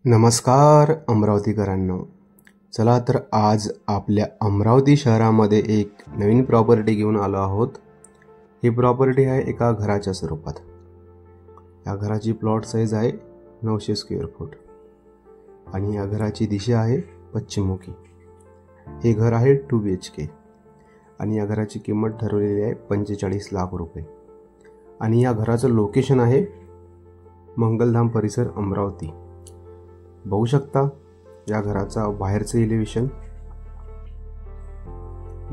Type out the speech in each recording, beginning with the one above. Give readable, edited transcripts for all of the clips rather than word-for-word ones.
नमस्कार अमरावतीकरांनो. चला तर आज आपल्या अमरावती शहरामध्ये एक नवीन प्रॉपर्टी घेऊन आलो आहोत. ही प्रॉपर्टी आहे एका घराच्या स्वरूपात. या घराची प्लॉट साईज आहे 900 स्क्वेअर फूट आणि या घराची दिशा आहे पश्चिममुखी. हे घर आहे 2 BHK आणि या घराची किंमत ठरवलेली आहे 45 लाख रुपये. आणि या घराचं लोकेशन आहे मंगलधाम परिसर अमरावती. बघू शकता या घराचा बाहेरचं एलिव्हेशन.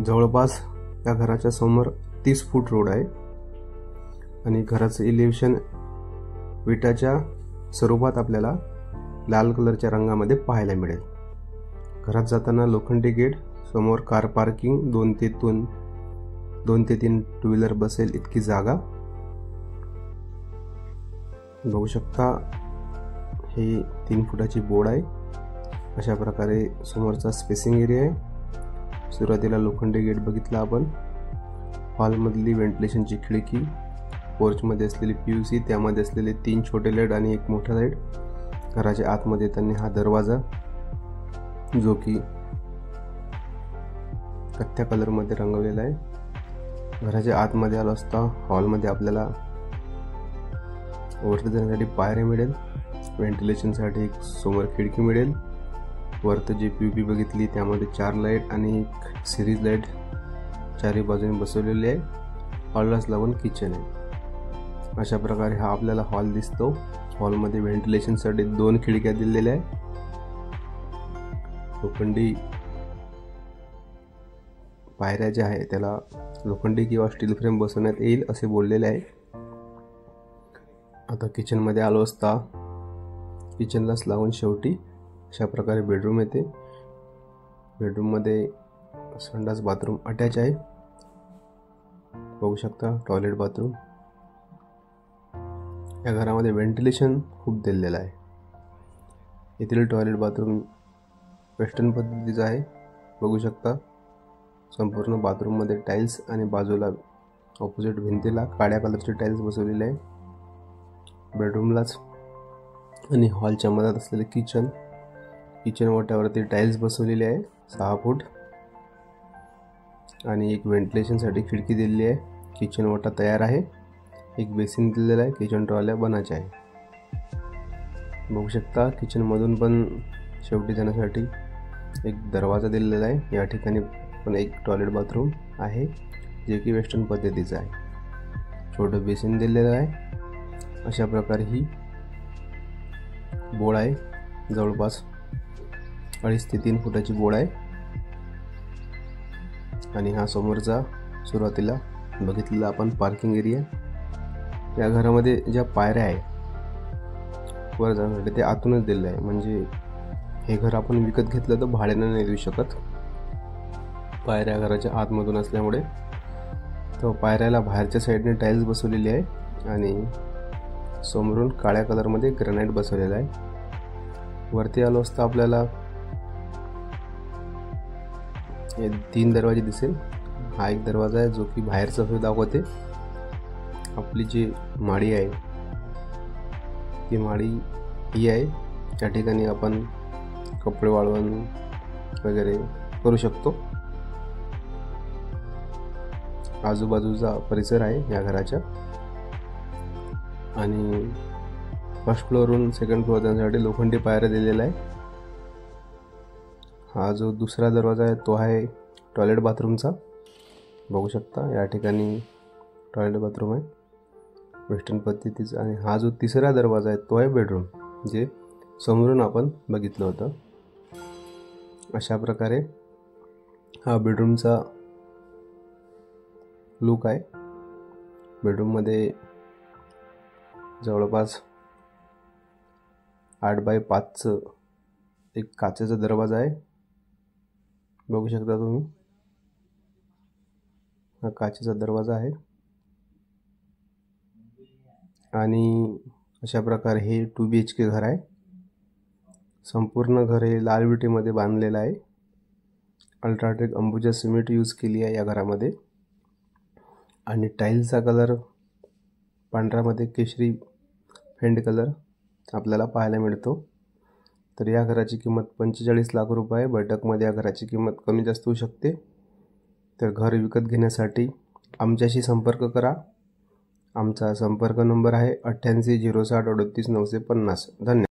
जवळपास या घराच्या समोर 30 फूट रोड आहे आणि घराचं एलिव्हेशन विटाच्या स्वरूपात आपल्याला लाल कलरच्या रंगामध्ये पाहायला मिळेल. घरात जाताना लोखंडी गेट, समोर कार पार्किंग, 2 ते 3 टू व्हीलर बसेल इतकी जागा. बघू शकता हे 3 फुटाची बोर्ड आहे. अशा प्रकारे समोरचा स्पेसिंग एरिया आहे. सुरुवातीला लोखंडी गेट बघितला आपण. हॉलमधली व्हेंटिलेशनची खिडकी, पोर्चमध्ये असलेली PVC, त्यामध्ये असलेले 3 छोटे लाईट आणि एक मोठा लाईट. घराच्या आतमध्ये येताना हा दरवाजा जो की कथ्या कलरमध्ये रंगवलेला आहे. घराच्या आतमध्ये आलो असता हॉलमध्ये आपल्याला वरती जाण्यासाठी पायऱ्या मिळेल. व्हेंटिलेशनसाठी एक समोर खिडकी मिळेल. वरती जी PVP बघितली त्यामध्ये 4 लाईट आणि एक सिरीज लाईट चारही बाजूने बसवलेली आहे. हॉललाच लागून किचन आहे. अशा प्रकारे हा आपल्याला हॉल दिसतो. हॉलमध्ये व्हेंटिलेशनसाठी 2 खिडक्या दिलेल्या आहे. लोखंडी पायऱ्या ज्या आहे त्याला लोखंडी किंवा स्टील फ्रेम बसवण्यात येईल असे बोललेले आहे. आता किचनमध्ये आलो असता किचनलाच लागून शेवटी अशा प्रकारे बेडरूम येते. बेडरूममध्ये संडास बाथरूम अटॅच आहे. बघू शकता टॉयलेट बाथरूम. या घरामध्ये व्हेंटिलेशन खूप दिलेलं आहे. येथील टॉयलेट बाथरूम वेस्टर्न पद्धतीचं आहे. बघू शकता संपूर्ण बाथरूममध्ये टाईल्स आणि बाजूला ऑपोजिट भिंतीला काळ्या कलरचे टाईल्स बसवलेले आहे. बेडरूमलाच आणि हॉलच्या मधात असलेले किचन ओट्यावरती टाईल्स बसवलेले आहे 6 फूट आणि एक व्हेंटिलेशनसाठी खिडकी दिलेली आहे. किचन ओटा तयार आहे. एक बेसिन दिलेला आहे. किचन ट्रॉल्या बनायच्या आहे. बघू शकता किचनमधून पण शेवटी जाण्यासाठी एक दरवाजा दिलेला आहे. या ठिकाणी पण एक टॉयलेट बाथरूम आहे जे की वेस्टर्न पद्धतीचं आहे. छोटं बेसिन दिलेलं आहे. अशा प्रकारे ही बोर्ड आहे. जवळपास 2.5 ते 3 फुटाची बोर्ड आहे. आणि हा समोरचा सुरुवातीला बघितलेला आपण पार्किंग एरिया. या घरामध्ये ज्या पायऱ्या आहे वर जाण्यासाठी ते आतूनच दिलेलं आहे. म्हणजे हे घर आपण विकत घेतलं तर भाड्यानं नाही देऊ शकत. पायऱ्या घराच्या आतमधून असल्यामुळे तो पायऱ्याला बाहेरच्या साईडने टाईल्स बसवलेली आहे आणि समोरून काळ्या कलरमध्ये ग्रॅनाइट बसवलेला आहे. वरती आलो असता आपल्याला 3 दरवाजे दिसेल. हा एक दरवाजा आहे जो की बाहेरचा व्ह्यू दाखवते. आपली जी माडी आहे ती माडी ही आहे. त्या ठिकाणी आपण कपडे वाळवण वगैरे करू शकतो. आजूबाजूचा परिसर आहे या घराच्या. आणि फर्स्ट फ्लोअरवरून सेकंड फ्लोअर जाण्यासाठी लोखंडी पायऱ्या दिलेला आहे. हा जो दुसरा दरवाजा आहे तो आहे टॉयलेट बाथरूमचा. बघू शकता या ठिकाणी टॉयलेट बाथरूम आहे वेस्टर्न पद्धतीचा. आणि हा जो तिसरा दरवाजा आहे तो आहे बेडरूम जे समोरून आपण बघितलं होतं. अशा प्रकारे हा बेडरूमचा लुक आहे. बेडरूममध्ये जवळपास 8 बाय 5 एक काचेचा दरवाजा आहे. बघू शकता तुम्ही हा काचेचा दरवाजा आहे. आणि अशा प्रकारे हे 2 BHK घर आहे. संपूर्ण घर हे लाल विटेमध्ये बांधलेलं आहे. अल्ट्राटेक अंबुजा सिमेंट यूज केली आहे या घरामध्ये. आणि टाईल्सचा कलर पांढऱ्यामध्ये केशरी फेंट कलर आपल्याला पाहायला मिळतो. तर या घराची किंमत 45 लाख रुपये. बैठकमध्ये या घराची किंमत कमी जास्त होऊ शकते. तर घर विकत घेण्यासाठी आमच्याशी संपर्क करा. आमचा संपर्क नंबर आहे 88 060 38 950. धन्यवाद.